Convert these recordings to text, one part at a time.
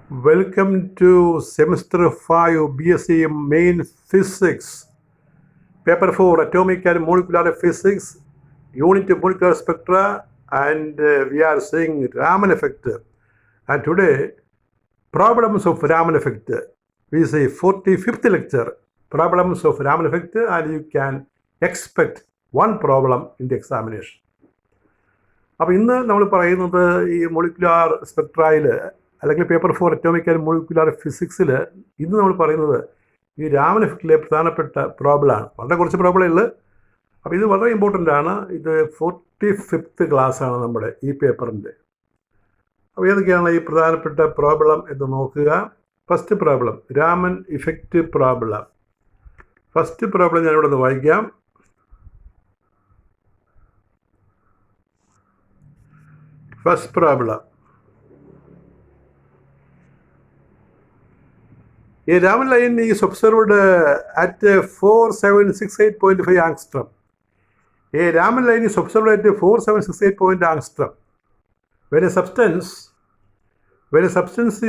Welcome to Semester 5 BSc Main Physics, Paper 4 Atomic and Molecular Physics, Unit Molecular Spectra, and we are seeing Raman effect. And today, problems of Raman effect. We say 45th lecture, problems of Raman effect, and you can expect one problem in the examination. അപ്പോൾ ഇന്ന് നമ്മൾ പറയുന്നത് ഈ molecular സ്പെക്ട്രയിൽ അല്ലെങ്കിൽ paper 4 atomic and molecular ഫിസിക്സിൽ ഇന്ന് നമ്മൾ പറയുന്നത് ഈ രാമൻ എഫക്റ്റിലെ പ്രധാനപ്പെട്ട പ്രോബ്ലമാണ്. വളരെ കുറച്ച് പ്രോബ്ലമേ ഉള്ളൂ. അപ്പോൾ ഇത് വളരെ ഇമ്പോർട്ടൻ്റ് ആണ്. ഇത് 45th ക്ലാസ്സാണ് നമ്മുടെ ഈ പേപ്പറിൻ്റെ. അപ്പോൾ ഏതൊക്കെയാണ് ഈ പ്രധാനപ്പെട്ട പ്രോബ്ലം എന്ന് നോക്കുക. First problem, Raman effect problem. First problem ഞാനിവിടെ നിന്ന് വായിക്കാം. First problem. A Raman line is observed at 4768.5 angstrom. A Raman line is observed at 4768 angstrom. When a substance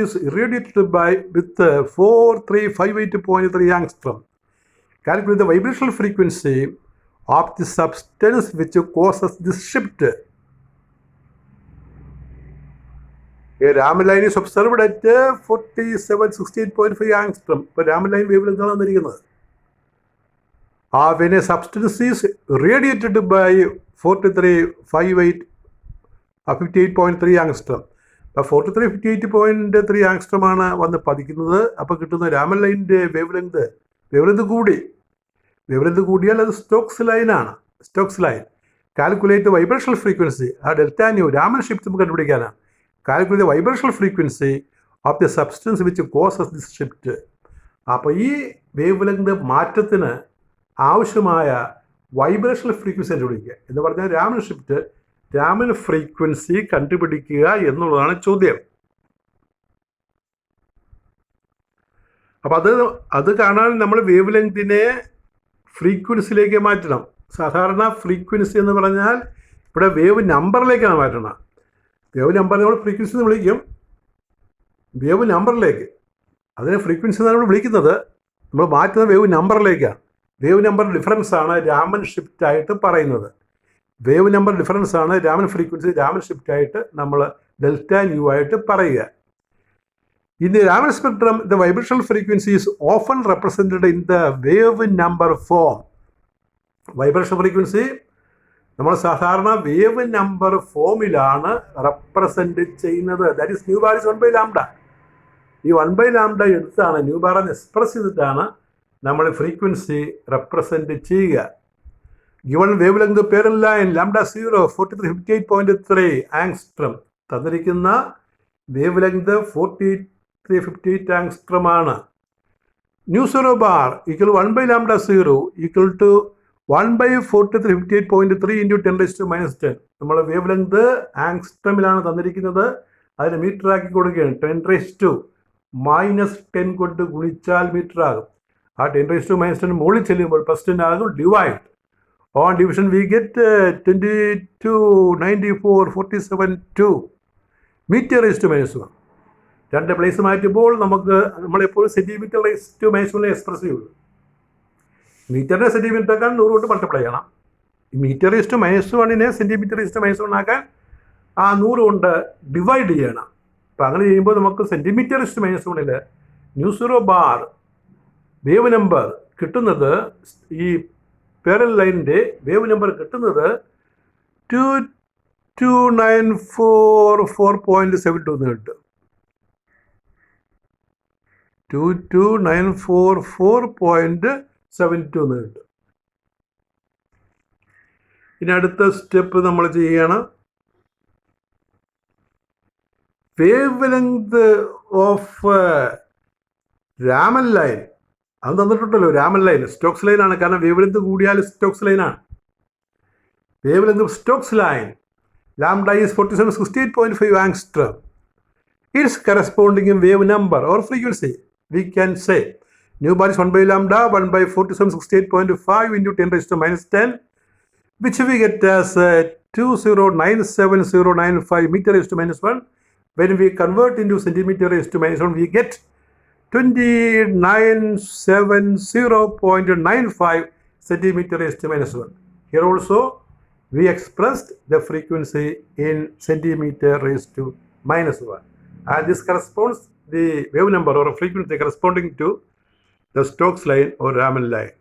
is irradiated with 4358.3 angstrom, calculate the vibrational frequency of the substance which causes this shift. A Raman line is observed at 4768.5 angstrom. ഇപ്പോൾ Raman line wave ലെങ്താണ് തന്നിരിക്കുന്നത്. When a substance is radiated by 58.3 angstrom. അപ്പോൾ 4358.3 angstrom ആണ് വന്ന് പതിക്കുന്നത്. അപ്പോൾ കിട്ടുന്ന രാമൻ ലൈനിൻ്റെ wave length കൂടിയാൽ അത് സ്റ്റോക്സ് ലൈനാണ്. Stokes line calculate vibrational frequency, ആ ഡെൽറ്റ ന്യൂ രാമൻ ഷിഫ്റ്റ് നമുക്ക് കണ്ടുപിടിക്കാനാണ്. Calculate the vibrational frequency of the substance which causes this shift. അപ്പോൾ ഈ വേവ് ലെങ്ത് മാറ്റത്തിന് ആവശ്യമായ വൈബ്രേഷണൽ ഫ്രീക്വൻസി കണ്ടുപിടിക്കുക എന്ന് പറഞ്ഞാൽ രാമൻ ഫ്രീക്വൻസി കണ്ടുപിടിക്കുക എന്നുള്ളതാണ് ചോദ്യം. അപ്പം അത് കാണാൻ നമ്മൾ വേവ് ലെങ്തിനെ ഫ്രീക്വൻസിയിലേക്ക് മാറ്റണം. സാധാരണ ഫ്രീക്വൻസി എന്ന് പറഞ്ഞാൽ ഇവിടെ വേവ് നമ്പറിലേക്കാണ് മാറ്റണം. വേവ് നമ്പർ നമ്മൾ ഫ്രീക്വൻസി എന്ന് വിളിക്കും. വേവ് നമ്പറിലേക്ക്, അതിനെ ഫ്രീക്വൻസി എന്നാണ് നമ്മൾ വിളിക്കുന്നത്. നമ്മൾ മാറ്റുന്ന വേവ് നമ്പറിലേക്കാണ്. വേവ് നമ്പർ ഡിഫറൻസ് ആണ് രാമൻ ഷിഫ്റ്റ് ആയിട്ട് പറയുന്നത്. വേവ് നമ്പർ ഡിഫറൻസ് ആണ് രാമൻ ഫ്രീക്വൻസി, രാമൻ ഷിഫ്റ്റ് ആയിട്ട് നമ്മൾ ഡെൽറ്റ ന്യൂ ആയിട്ട് പറയുക. In the Raman spectrum the vibrational frequency is often represented in the wave number form. Vibration frequency നമ്മൾ സാധാരണ വേവ് നമ്പർ ഫോമിലാണ് റെപ്രസെൻറ്റ് ചെയ്യുന്നത്. That is nu bar is 1/λ. ഈ 1/λ എടുത്താണ് ന്യൂ ബാറിനെ എക്സ്പ്രസ് ചെയ്തിട്ടാണ് നമ്മൾ ഫ്രീക്വൻസി റെപ്രസെൻറ്റ് ചെയ്യുക. Given wavelength parallel line λ0 4358.3 angstrom. തന്നിരിക്കുന്ന വേവ് ലെങ്ത് 4358 ആങ്സ്ട്രം ആണ്. Nu 0 bar equal 1/λ0 equal to 1/4358.3 × 10⁻⁻10. നമ്മൾ വേവ് ലെങ്ത് ആങ്സ്ട്രമിലാണ് തന്നിരിക്കുന്നത്. അതിന് മീറ്റർ ആക്കി കൊടുക്കുകയാണ്. 10⁻⁻10 കൊണ്ട് ഗുണിച്ചാൽ മീറ്റർ ആകും. ആ 10⁻⁻10 മുകളിൽ ചെല്ലുമ്പോൾ പെർസെൻ്റ് ആകും divide. On division we get 229447.2 μ⁻⁻1. രണ്ട് പ്ലേസ് മാറ്റുമ്പോൾ നമ്മളെപ്പോഴും cm⁻⁻1 എക്സ്പ്രസ് ചെയ്യുള്ളൂ. മീറ്ററിനെ സെൻറ്റിമീറ്റർ ആക്കാൻ 100 കൊണ്ട് മൾട്ടിപ്ലൈ ചെയ്യണം. μ⁻⁻1 cm⁻⁻1 ആക്കാൻ ആ 100 കൊണ്ട് ഡിവൈഡ് ചെയ്യണം. അപ്പം അങ്ങനെ ചെയ്യുമ്പോൾ നമുക്ക് cm⁻⁻1 new 0 bar wave number കിട്ടുന്നത്, ഈ പാരലൽ ലൈനിൻ്റെ വേവ് നമ്പർ കിട്ടുന്നത് 2294.4.72 എന്ന് കിട്ടും. 2294.4.72 എന്ന് കിട്ടും. ഇനി അടുത്ത സ്റ്റെപ്പ് നമ്മൾ ചെയ്യുകയാണ്. Wavelength of Raman line അത് തന്നിട്ടുണ്ടല്ലോ. രാമൻ ലൈൻ സ്റ്റോക്സ് ലൈനാണ്, കാരണം വേവ് ലെങ്ത് കൂടിയാൽ സ്റ്റോക്സ് ലൈനാണ്. Wavelength of Stokes line λ is 4768.5 angstrom. Its corresponding wave number or frequency, we can say new bar is 1/λ 1/4768.5 × 10⁻⁻10, which we get as 2097,095 μ⁻⁻1, when we convert into centimeter raised to minus 1, we get 2970.95 centimeter raised to minus 1. Here also, we expressed the frequency in centimeter raised to minus 1. And this corresponds the wave number or frequency corresponding to the Stokes line or Raman line.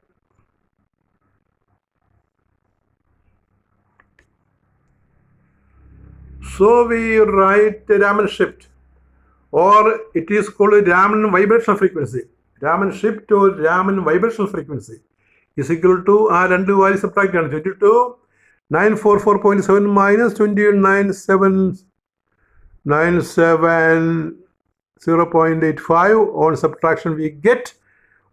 So we write Raman shift, or it is called Raman vibrational frequency. Raman shift or Raman vibrational frequency is equal to our two values subtract 22 944.7 minus 29,790.85. On subtraction we get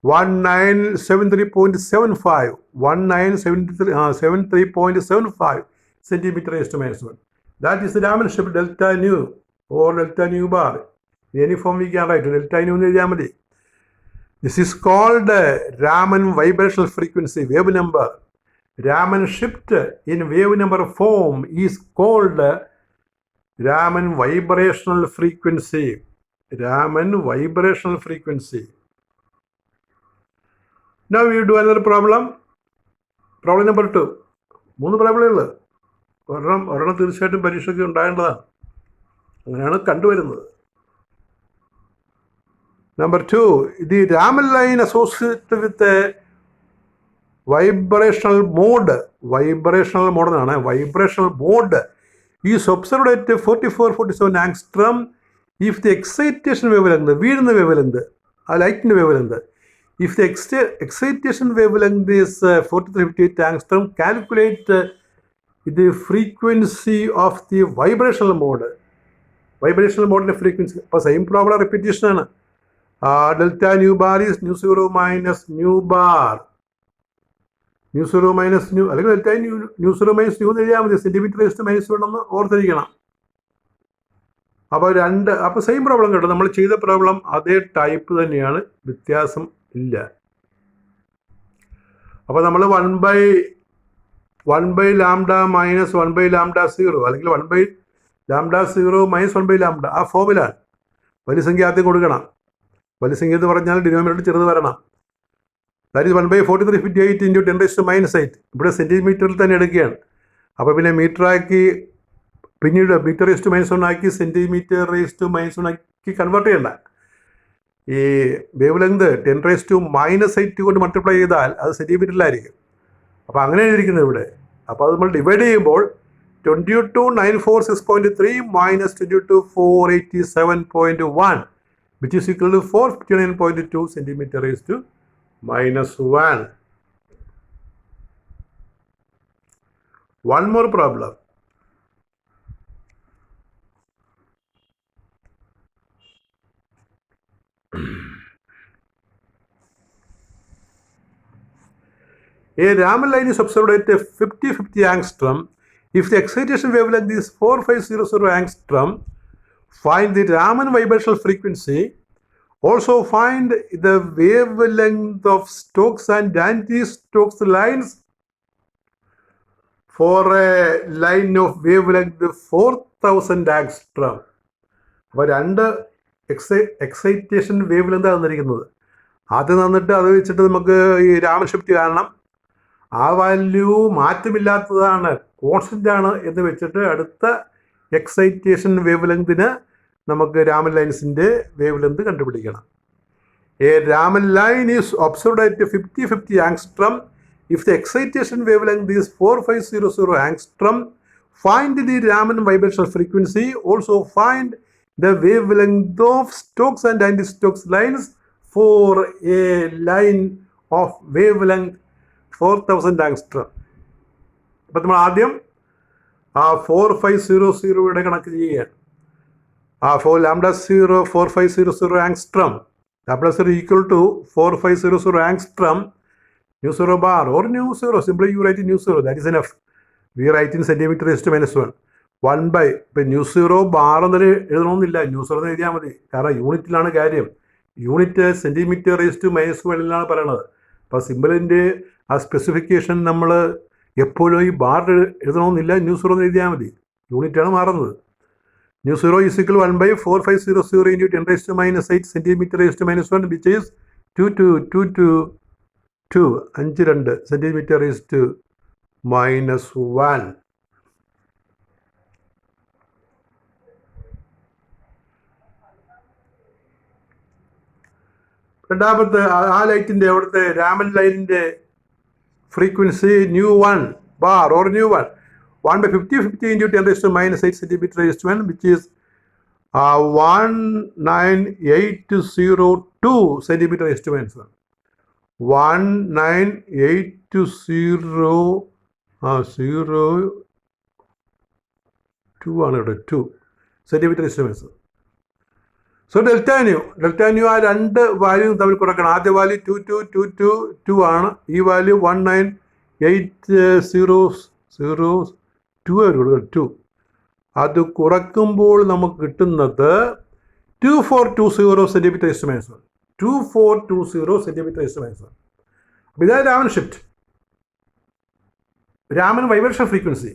1973.75 1973.75 centimeter raised to minus 1. That is the Raman shift delta nu or delta nu bar. In any form we can write delta nu എന്ന് എഴുതിയാൽ മതി. This is called Raman vibrational frequency wave number. Raman shift in wave number form is called Raman vibrational frequency. Raman vibrational frequency. Now we do another problem. Problem number 2. 3 പ്രോബ്ലമേ ഉള്ളൂ. ഒരെണ്ണം തീർച്ചയായിട്ടും പരീക്ഷയ്ക്ക് ഉണ്ടാകേണ്ടതാണ്. അങ്ങനെയാണ് കണ്ടുവരുന്നത്. Number 2, the Raman line associated with the vibrational mode is observed at 44-47 angstrom if the excitation wavelength, വീഴുന്ന wavelength, lighting wavelength, if the excitation wavelength is 43-58 angstrom, calculate the frequency of the vibrational mode. Vibrational mode frequency. അപ്പോൾ same problem repetition ആണ്. Delta nu bar is nu 0 minus nu bar. Nu 0 minus nu, അല്ലെങ്കിൽ delta nu 0 minus nu എന്ന് എഴുതിയാൽ മതി. Centimetre റേസ്റ്റ് minus 1 എന്ന് ഓർത്തിരിക്കണം. അപ്പോൾ സെയിം പ്രോബ്ലം കേട്ടോ. നമ്മൾ ചെയ്ത പ്രോബ്ലം അതേ ടൈപ്പ് തന്നെയാണ്, വ്യത്യാസം ഇല്ല. അപ്പോൾ നമ്മൾ 1 ലാംഡ മൈനസ് 1 ലാംഡ 0 അല്ലെങ്കിൽ 1 ലാംഡ 0 മൈനസ് 1 ലാംഡ ആ ഫോമിലാണ്. വലിയ സംഖ്യ ആദ്യം കൊടുക്കണം. വലിയ സംഖ്യ എന്ന് പറഞ്ഞാൽ ഡിനോമിനേറ്റർ ചെറുത് വരണം. That is 1/4358 into 10⁻⁸. ഇവിടെ സെൻറ്റിമീറ്ററിൽ തന്നെ എടുക്കുകയാണ്. അപ്പോൾ പിന്നെ മീറ്ററാക്കി പിന്നീട് മീറ്റർ റേസ് ടു മൈനസ് 1 ആക്കി സെൻറ്റിമീറ്റർ റേസ് ടു മൈനസ് 1 ആക്കി കൺവേർട്ട് ചെയ്യണ്ട. ഈ വേവ് ലെങ്ത് 10⁻⁻8 കൊണ്ട് മൾട്ടിപ്ലൈ ചെയ്താൽ അത് സെൻറ്റിമീറ്ററിലായിരിക്കും. അപ്പോൾ അങ്ങനെ എഴുതിയിരിക്കുന്നത് ഇവിടെ. അപ്പോൾ അത് നമ്മൾ ഡിവൈഡ് ചെയ്യുമ്പോൾ 22,946.3 minus 22,487.1 which is equal to 459.2 centimeter raised to minus 1. One more problem. A Raman line is observed at 50-50 angstrom. If the excitation wavelength is 4500 angstrom, find the Raman vibrational frequency. Also find the wavelength of Stokes and anti-Stokes lines for a line of wavelength 4000 angstrom. അപ്പോൾ രണ്ട് excitation wave length തന്നിരിക്കുന്നത്. ആദ്യം തന്നിട്ട് അത് വെച്ചിട്ട് നമുക്ക് ഈ Raman shift കാണണം. ആ വാല്യൂ മാറ്റമില്ലാത്തതാണ്, കോൺസ്റ്റൻ്റ് ആണ് എന്ന് വെച്ചിട്ട് അടുത്ത എക്സൈറ്റേഷൻ വേവ് ലെങ്തിന് നമുക്ക് രാമൻ ലൈൻസിൻ്റെ വേവ് ലെങ്ത് കണ്ടുപിടിക്കണം. A Raman line is observed at 50-50 angstrom. If the excitation wave length is 4500 angstrom, find the Raman vibrational frequency. Also find the wavelength of Stokes and anti-Stokes lines for a line of wavelength 4000 angstrom. അപ്പോൾ നമ്മൾ ആദ്യം ആ 4500യുടെ കണക്ക് ചെയ്യുകയാണ്. ആ lambda 0 4500 angstrom, lambda 0 equal to 4500 angstrom, nu 0 bar or nu 0, simply you write in nu 0, that is enough. We write in centimeter raised to minus 1. 1 ഇപ്പം nu 0 bar എന്നൊരു എഴുതണമെന്നില്ല, nu 0 എന്ന് എഴുതിയാൽ മതി. കാരണം യൂണിറ്റിലാണ് കാര്യം. Unit centimetre raise to minus 1 പറയണത്. അപ്പോൾ സിമ്പിളിൻ്റെ ആ സ്പെസിഫിക്കേഷൻ നമ്മൾ എപ്പോഴും ഈ ബാർ എഴുതണമെന്നില്ല, nu 0 എന്ന് എഴുതിയാൽ മതി. യൂണിറ്റാണ് മാറുന്നത്. nu 0 is equal to 1 by 4500 into 10 raised to minus 8 centimeter raised to minus 1, which is 2 centimeter raised to minus 1. രണ്ടാമത്തെ ആ ലൈറ്റിൻ്റെ അവിടുത്തെ രാമൻ ലൈനിൻ്റെ frequency nu1 bar or nu1 1 by 50 into 10 raised to minus 8 centimeter raised to 1, which is 19802 centimeter raised to minus 1. 19820 ആണ് ഇവിടെ 2 centimeter raised to minus 1. So delta new ആ രണ്ട് value തമ്മിൽ കുറക്കണം. ആദ്യ വാല്യൂ 2222 ആണ്, ഈ വാല്യൂ 1980002. അത് കുറക്കുമ്പോൾ നമുക്ക് കിട്ടുന്നത് 2420 centimetre raise to minus 1. 2420 centimetre raise to minus 1. അപ്പോൾ ഇതാണ് Raman shift, Raman vibration frequency.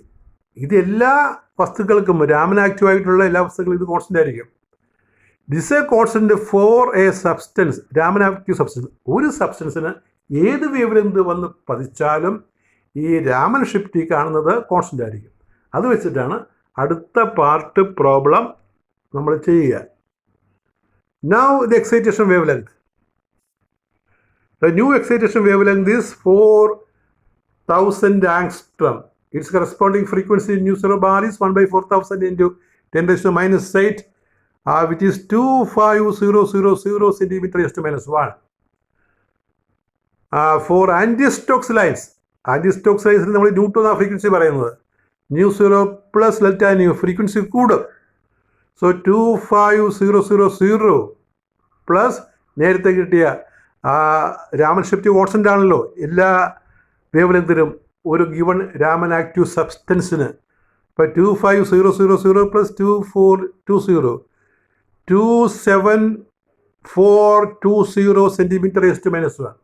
ഇത് എല്ലാ വസ്തുക്കൾക്കും, രാമൻ ആക്റ്റീവ് ആയിട്ടുള്ള എല്ലാ വസ്തുക്കളും ഇത് കോൺസ്റ്റൻ്റ് ആയിരിക്കും. This a constant for a substance, Raman active substance. ഒരു സബ്സ്റ്റൻസിന് ഏത് വേവ് ലെങ്ത് വന്ന് പതിച്ചാലും ഈ രാമൻ ഷിഫ്റ്റ് കാണുന്നത് കോൺസ്റ്റൻ്റ് ആയിരിക്കും. അത് വെച്ചിട്ടാണ് അടുത്ത പാർട്ട് പ്രോബ്ലം നമ്മൾ ചെയ്യുക. Now the excitation wave length. The new excitation wave length is 4000 angstrom. It's corresponding frequency nu 0 bar is 1 by 4000 into 10 raised to minus 8. Which is 25000 centimeter raised to minus 1. For anti-Stokes lines നമ്മൾ newton ആ frequency പറയുന്നത്. nu 0 plus delta new frequency കൂടും. So 25000 plus നേരത്തെ കിട്ടിയ Raman shift constant ആണല്ലോ എല്ലാ wave ലെങ്തിനും ഒരു given Raman active സബ്സ്റ്റൻസിന്. ഇപ്പോൾ 25000 plus 2420 27420 centimetre raise to minus 1.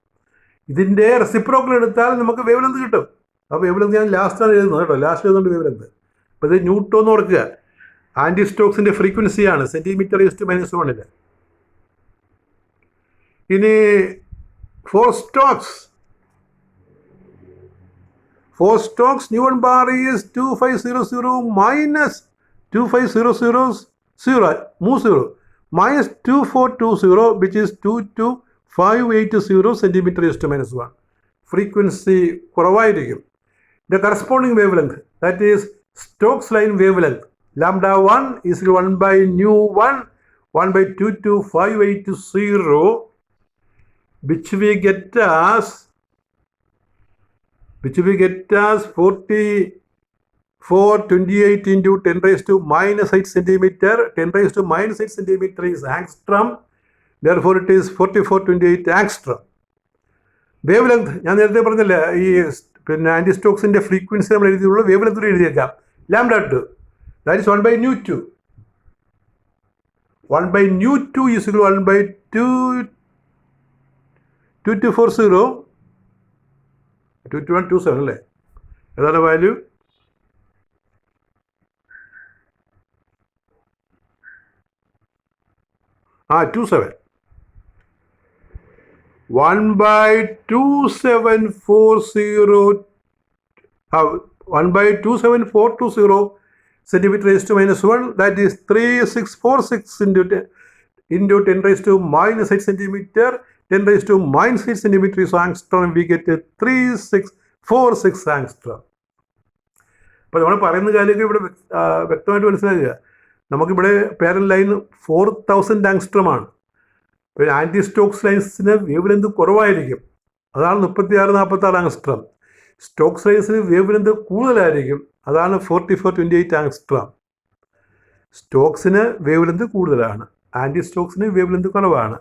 ഇതിൻ്റെ റെസിപ്രോക്കൽ എടുത്താൽ നമുക്ക് വേവ് ലെങ്ത് കിട്ടും. അപ്പോൾ വേവ് ലെങ്ത് ഞാൻ ലാസ്റ്റാണ് എഴുതുന്നത് കേട്ടോ, ലാസ്റ്റ് എഴുതുന്നുണ്ട് വേവ് ലെങ്ത്. അപ്പോൾ ഇത് ന്യൂട്ടൺ എന്ന് ഓർക്കുക, ആൻറ്റി സ്റ്റോക്സിൻ്റെ ഫ്രീക്വൻസിയാണ് സെൻറ്റിമീറ്റർ റേസ് ടു മൈനസ് 1. ഇനി for Stokes nu1 bar is 2500 minus 2500 minus 2420, which is 22580 centimeter raised to minus 1. Frequency കുറവായിരിക്കും. The corresponding wavelength, that is Stokes line wavelength, lambda 1 is 1 by nu1 1 by 22580, which we get as 428 into 10 raised to minus 8 centimeter. 10 raised to minus 8 centimeter is angstrom. Therefore, it is 4428 angstrom. Wave length ഞാൻ നേരത്തെ പറഞ്ഞില്ല, ഈ പിന്നെ anti സ്റ്റോക്സിൻ്റെ frequency നമ്മൾ എഴുതിയുള്ളൂ, wave length എഴുതിയേക്കാം. λ2, that is 1 by nu2. 1 by nu2 is equal to 1 by 2240 2227 അല്ലേ, ഏതാണ് value? ആ 27. 1 by 2740 1 by 27420 centimeter raised to minus 1, that is 3646 into 10 raised to minus 8 centimeter. 10 raised to minus 8 centimeter is angstrom. We get 3646 angstrom. അപ്പോൾ നമ്മൾ പറയുന്ന കാര്യമൊക്കെ ഇവിടെ വ്യക്തമായിട്ട് മനസ്സിലാക്കുക. നമുക്കിവിടെ പാരലൽ ലൈൻ 4000 ആങ്സ്ട്രം ആണ്. പിന്നെ ആൻറ്റി സ്റ്റോക്സ് ലൈൻസിന് വേവ് ലെങ്ത് കുറവായിരിക്കും, അതാണ് 36-46 ആങ്സ്ട്രം. സ്റ്റോക്സ് ലൈൻസിന് വേവ് ലെങ്ത് കൂടുതലായിരിക്കും, അതാണ് 4428 ആങ്സ്ട്രം. സ്റ്റോക്സിന് വേവ് ലെങ്ത് കൂടുതലാണ്, ആൻറ്റി സ്റ്റോക്സിന് വേവ് ലെങ്ത് കുറവാണ്.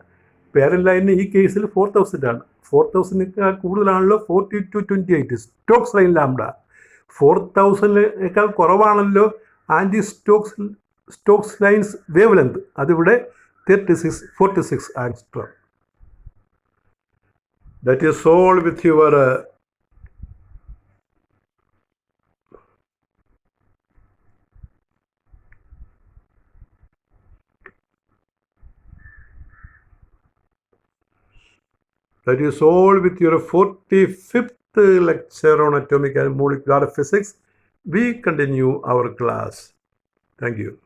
പാരലൽ ലൈനിന് ഈ കേസിൽ 4000 ആണ്. 4000 കൂടുതലാണല്ലോ 4228. സ്റ്റോക്സ് ലൈൻ ലാംഡ 4000 കുറവാണല്ലോ anti Stokes lines wavelength, അതിവിടെ 46 angstrom. That is solved with your That is all with your 45th lecture on atomic and molecular physics. We continue our class. Thank you.